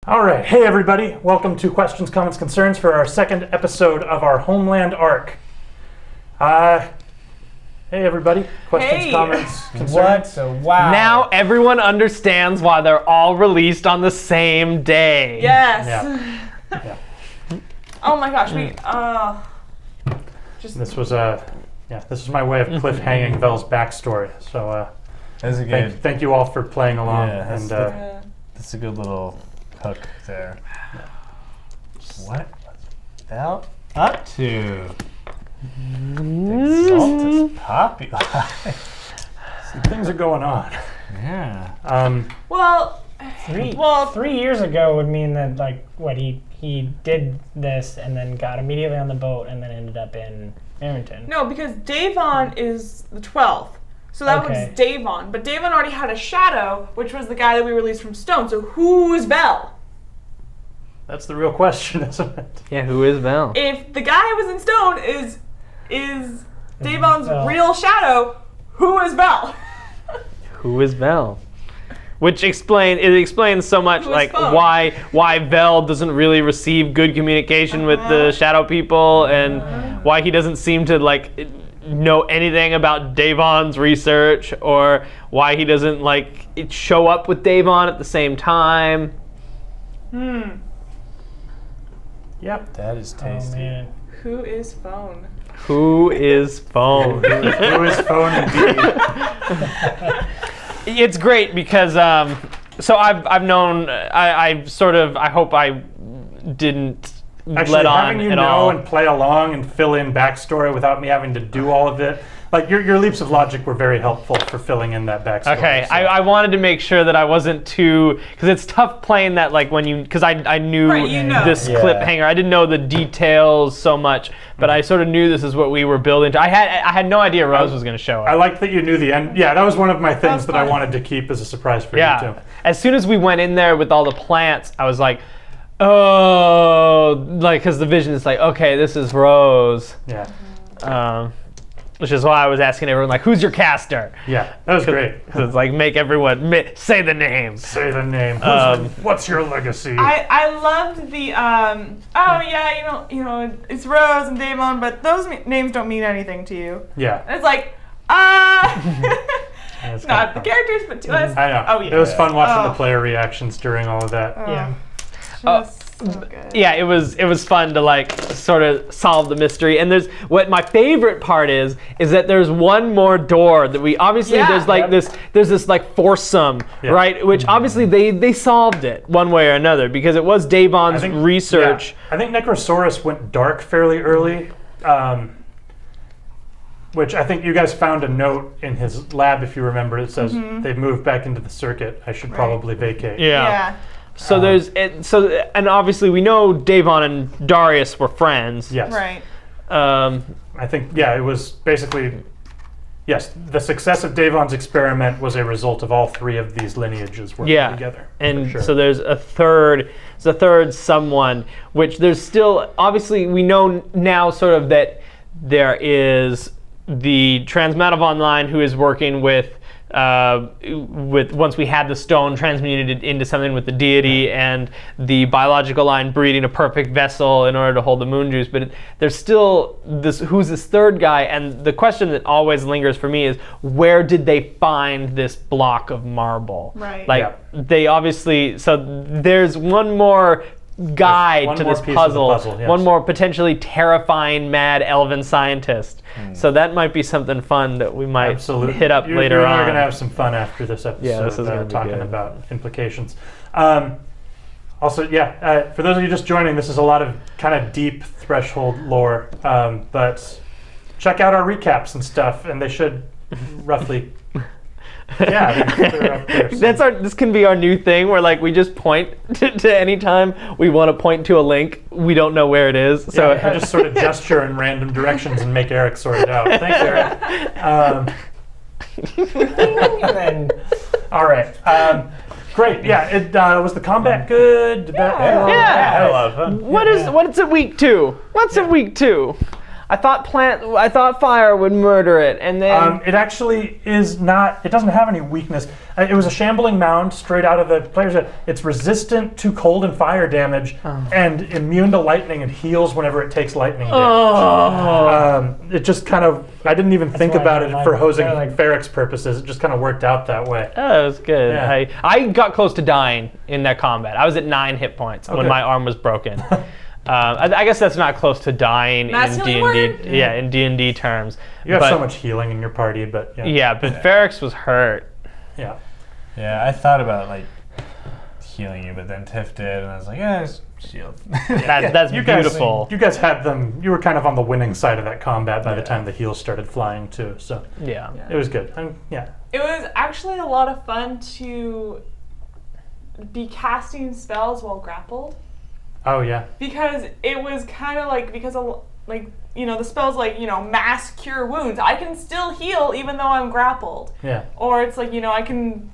All right. Hey, everybody. Welcome to Questions, Comments, Concerns for our second episode of our Homeland arc. Hey, everybody. Questions, comments, concerns. Wow. Now everyone understands why they're all released on the same day. Yes. Yeah. Oh my gosh, This was my way of cliffhanging Vel's backstory. So That's a good. thank you all for playing along. Yeah, that's and That's a good little hook there. What was Val up to? Exalt is popular. things are going on. Yeah. well, 3 years ago would mean that he did this and then got immediately on the boat and then ended up in Arrington. no, because Davon is the 12th. So that Okay. was Davon. But Davon already had a shadow, which was the guy that we released from Stone. So who is Vel? That's the real question, isn't it? Yeah, who is Val? If the guy who was in Stone is Davon's Vel. real shadow, who is Vel? Who is Val? Which explains so much, Who is like phone? why Vel doesn't really receive good communication with the shadow people, and why he doesn't seem to know anything about Davon's research, or why he doesn't show up with Davon at the same time. Yep. That is Oh tasty. man. Who is Phone? Who is Phone? Who is phone indeed? It's great because so I've known I hope I didn't Actually, let on having you at know all. and play along and fill in backstory without me having to do all of it, your leaps of logic were very helpful for filling in that backstory. Okay, so. I wanted to make sure that I wasn't too, because it's tough playing that because I knew Right, you know. this Yeah. cliffhanger. I didn't know the details so much, but I sort of knew this is what we were building to. I had no idea Rose was going to show up. I like that you knew the end. Yeah, that was one of my things that I fun. wanted to keep as a surprise for you Yeah. too. As soon as we went in there with all the plants, I was like, oh, because the vision is like, okay, this is Rose. Yeah, Which is why I was asking everyone, who's your caster? yeah, that was great. Because it's make everyone say the name. Say the name. What's your legacy? I loved the it's Rose and Davon, but those names don't mean anything to you. Yeah, And it's That's not kinda the characters, but to us. I know. Oh yeah. It was fun watching Oh. the player reactions during all of that. Yeah. Just so good. Yeah, it was fun to sort of solve the mystery. And there's what my favorite part is that there's one more door that we obviously Yeah. there's this foursome, Yeah. right? Which obviously they solved it one way or another because it was Davon's research. Yeah, I think Necrosaurus went dark fairly early, which I think you guys found a note in his lab, if you remember. It says they've moved back into the circuit. I should probably vacate. Yeah. So and obviously we know Davon and Darius were friends. Yes. Right. I think, it was basically, yes, the success of Davon's experiment was a result of all three of these lineages working together. And for sure. so there's a third someone, which there's still, obviously we know now sort of that there is the Transmatavon line who is working with once we had the stone transmuted it into something with the deity, and the biological line breeding a perfect vessel in order to hold the moon juice. But there's still who's this third guy, and the question that always lingers for me is, where did they find this block of marble? Right. They obviously, so there's one more guide one to more this piece of the puzzle, puzzle, yes. one more potentially terrifying mad elven scientist. So that might be something fun that we might Absolutely. hit up You later and I on. are going to have some fun after this episode, Yeah, this is gonna be talking good. about implications. Also, for those of you just joining, this is a lot of kind of deep threshold lore, but check out our recaps and stuff, and they should roughly... they're up there. This can be our new thing where we just point to any time we want to point to a link, we don't know where it is. So I just sort of gesture in random directions and make Eric sort it out. Thanks, Eric. And then All right. Great. Yeah. Was the combat good? Did that- Yeah. I had a lot of fun. what's at week 2? What's at week 2? I thought fire would murder it, and then It actually is not. It doesn't have any weakness. It was a shambling mound straight out of the player's head. It's resistant to cold and fire damage, and immune to lightning, and heals whenever it takes lightning damage. It just kind of. I didn't even think why about I it like- for hosing they're like- Ferric's purposes. It just kind of worked out that way. oh, it was good. Yeah. I got close to dying in that combat. I was at 9 hit points when Okay. my arm was broken. I guess that's not close to dying Mass in healing D&D. word? Yeah, in D&D terms. You have But- so much healing in your party, but yeah. Yeah, but Ferrix was hurt. Yeah. Yeah, I thought about like healing you, but then Tiff did, and I was like, yeah, just shield. That's beautiful. You guys had them. You were kind of on the winning side of that combat by the Yeah. time the heals started flying too. So Yeah. it was good. Yeah. It was actually a lot of fun to be casting spells while grappled, Oh yeah. because it was kind of like, the spells like, mass cure wounds. I can still heal even though I'm grappled. Yeah. Or it's like, I can,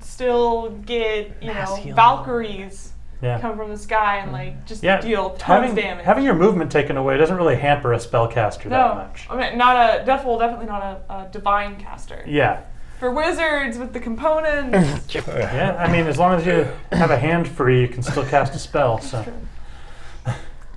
still get, Mass healing. Valkyries Yeah. come from the sky and just Yeah. deal tons Having of damage. having your movement taken away doesn't really hamper a spellcaster that no, much. I mean, definitely not a divine caster. Yeah. For wizards with the components. Yeah. I mean, as long as you have a hand free, you can still cast a spell. So.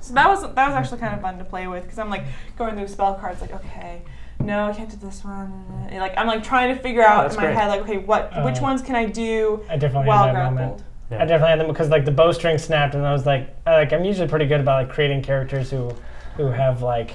So that was actually kind of fun to play with, because I'm like going through spell cards, like, okay, no, I can't do this one. And, like, I'm like trying to figure out that's in my great. head, like, okay, which ones can I do I definitely while had that grappled? moment. Yeah. I definitely had them because like the bowstring snapped, and I was like I'm usually pretty good about like creating characters who have like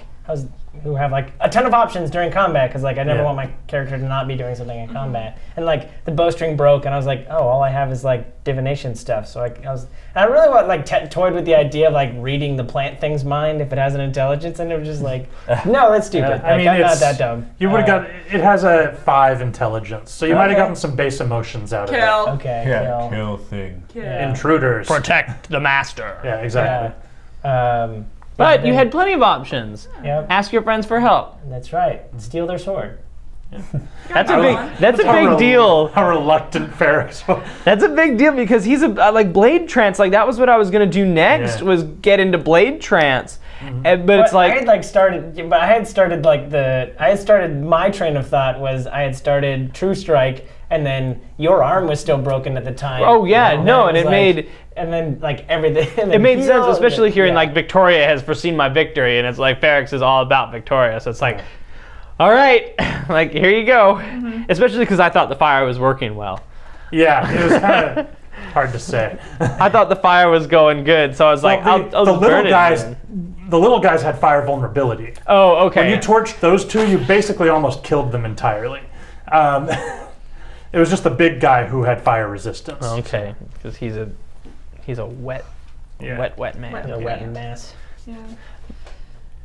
a ton of options during combat, because like I never Yeah. want my character to not be doing something in combat. And like the bowstring broke, and I was like, oh, all I have is like divination stuff. So I really toyed with the idea of like reading the plant thing's mind if it has an intelligence, and it was just like, no, that's stupid. I mean, I'm not it's- that dumb. You would have got. It has a 5 intelligence, so you might have Okay. gotten some base emotions out of it. Kill. Okay. Yeah, kill. kill thing. Kill. Yeah. Intruders. Protect the master. Yeah. Exactly. But you then- had plenty of options. Yep, Ask your friends for help. that's right. Steal their sword. That's a How big. long? That's a How big deal. How reluctant Ferrix was. That's a big deal because he's a like blade trance. Like that was what I was gonna do next Yeah. was get into blade trance. But it's I had like started my train of thought was I had started True Strike, and then your arm was still broken at the time. Oh, yeah, And no, then and it was made- and then like everything. And it then made sense, heal, especially hearing yeah. like Victoria has foreseen my victory, and it's like Ferrix is all about Victoria. So it's like, all right, like here you go. Especially because I thought the fire was working well. Yeah. It was kind of hard to say. I thought the fire was going good, so I was like, Well, I'll the just little burn it guys. then. The little guys had fire vulnerability. Oh, okay. When you torched those two, you basically almost killed them entirely. It was just the big guy who had fire resistance. Okay, because he's a wet Yeah. wet man. A wet mass. Yeah.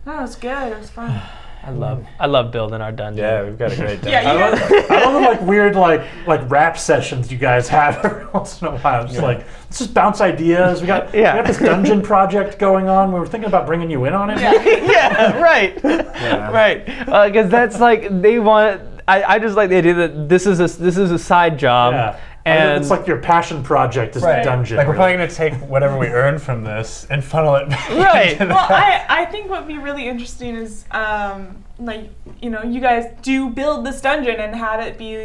No, it was good. It was fun. I love building our dungeon. Yeah, we've got a great day. Yeah, I you love, guys, I love the like weird like rap sessions you guys have every once in a while. Just like let's just bounce ideas. We got this dungeon project going on. We were thinking about bringing you in on it. Yeah, right. Yeah. Right. Because that's like they want. I just like the idea that this is a side job, Yeah. and it's like your passion project is the Right. dungeon. Like we're really. probably gonna take whatever we earn from this and funnel it back. Right. into well, that. I think what would be really interesting is, you guys do build this dungeon and have it be,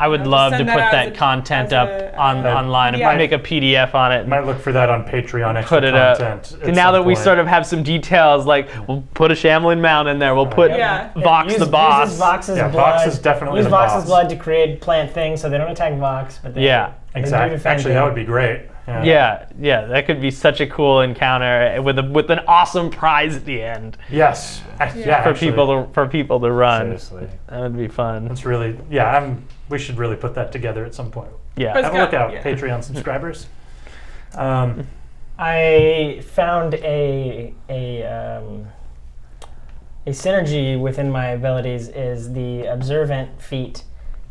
I would just love to send put out that as a- content as up a, online. I yeah. might make a PDF on it. Might look for that on Patreon. Extra Put it up. content at Now some that we point. sort of have some details, like we'll put a shambling mound in there. We'll put Yeah. Vox the boss. Uses Vox's Yeah, blood. Vox is definitely use the Vox's boss. blood to create plant things, so they don't attack Vox. But they, Yeah. they do Exactly. defend Actually, him. that would be great. Yeah, that could be such a cool encounter with an awesome prize at the end Yes. Yeah. for actually, people to run. Seriously. That would be fun. It's really we should really put that together at some point. Yeah. But- Have a look out, Yeah. Patreon subscribers. I found a synergy within my abilities is the observant feat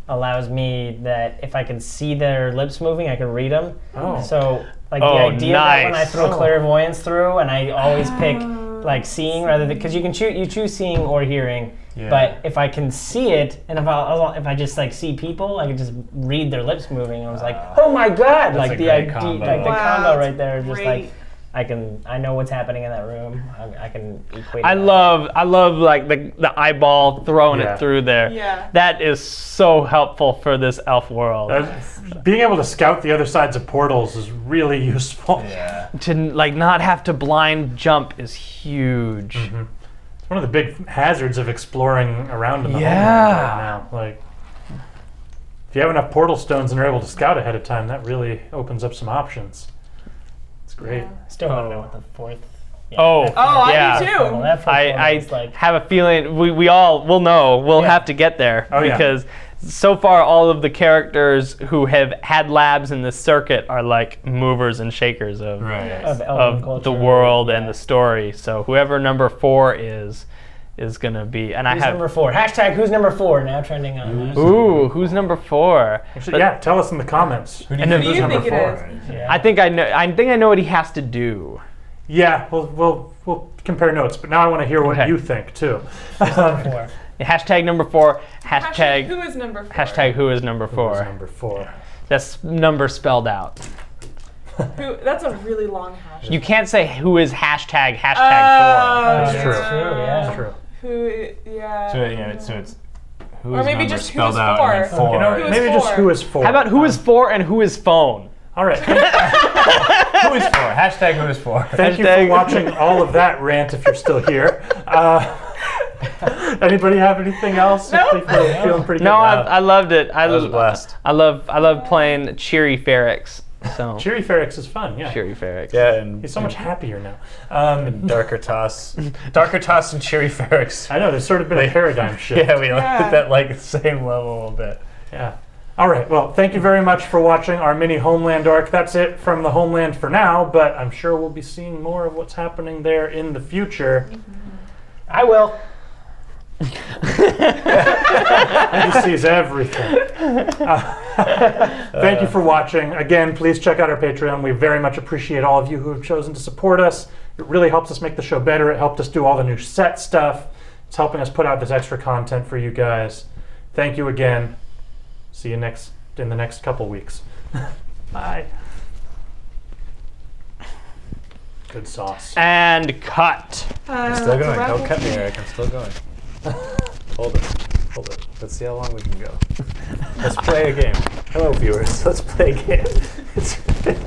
allows me that if I can see their lips moving, I can read them. Oh. So like Oh, the idea that when I nice. throw Oh. clairvoyance through, and I always pick like seeing rather than because you choose seeing or hearing. Yeah. But if I can see it, and if I just like see people, I can just read their lips moving. I was like, oh my god! That's like a the great idea, combo. like the Wow, combo that's right there, just great. like I know what's happening in that room. I can equate. I love like the eyeball throwing Yeah. it through there. Yeah. That is so helpful for this elf world. Being able to scout the other sides of portals is really useful. Yeah. To like not have to blind jump is huge. Mhm. It's one of the big hazards of exploring around in the Yeah. Homeland right now. Like, if you have enough portal stones and are able to scout ahead of time, that really opens up some options. It's great. Still want to know what the fourth. Oh. that Oh, I Yeah. do fourth portal- too. that fourth portal I is like, have a feeling we all will know. We'll Yeah. have to get there Oh, yeah. because so far all of the characters who have had labs in this circuit are like movers and shakers of Right. of elven of culture. the world and the story. So whoever number 4 is gonna be. And Who's I have. number 4? Hashtag who's number 4 now trending on. Ooh, who's number 4? Actually, yeah, tell us in the comments. Who do And you then- think Who is do you number think it 4? Yeah. I think I know. I think I know what he has to do. Yeah, we'll compare notes, but now I want to hear what Okay. you think too. Number 4. Hashtag number 4. Hashtag Who is number 4? hashtag who is number Who's 4. number 4. That's number spelled out. Who? That's a really long hash. You can't say who is hashtag 4. That's true. That's true, yeah. That's true. Who? Yeah. So it's who Or is maybe number just who spelled is out for. and then 4. You know, Who is maybe just 4? who is 4. How about who is 4 and who is phone? All right. Who is 4? Hashtag who is 4. Thank you for Hashtag- watching all of that rant if you're still here. Anybody have anything else? No. People are feeling pretty No, good. I loved it. I was blessed. I love playing Cheery Ferrex. So Cheery Ferrex is fun, yeah. Cheery Ferrex. Yeah, and He's so much happier now. Darker Toss. Darker Toss and Cherry Ferrex. I know, there's sort of been a paradigm shift. Yeah, we Yeah. hit that like same level a bit. Yeah. All right. Well, thank you very much for watching our mini Homeland arc. That's it from the Homeland for now, but I'm sure we'll be seeing more of what's happening there in the future. I will. He sees everything. Thank you for watching. Again, please check out our Patreon. We very much appreciate all of you who have chosen to support us. It really helps us make the show better. It helped us do all the new set stuff. It's helping us put out this extra content for you guys. Thank you again. See you in the next couple weeks. Bye. Good sauce. And cut. Still going. Don't cut me, Eric. I'm still going. Hold it. Let's see how long we can go. Let's play a game. Hello, viewers. Let's play a game.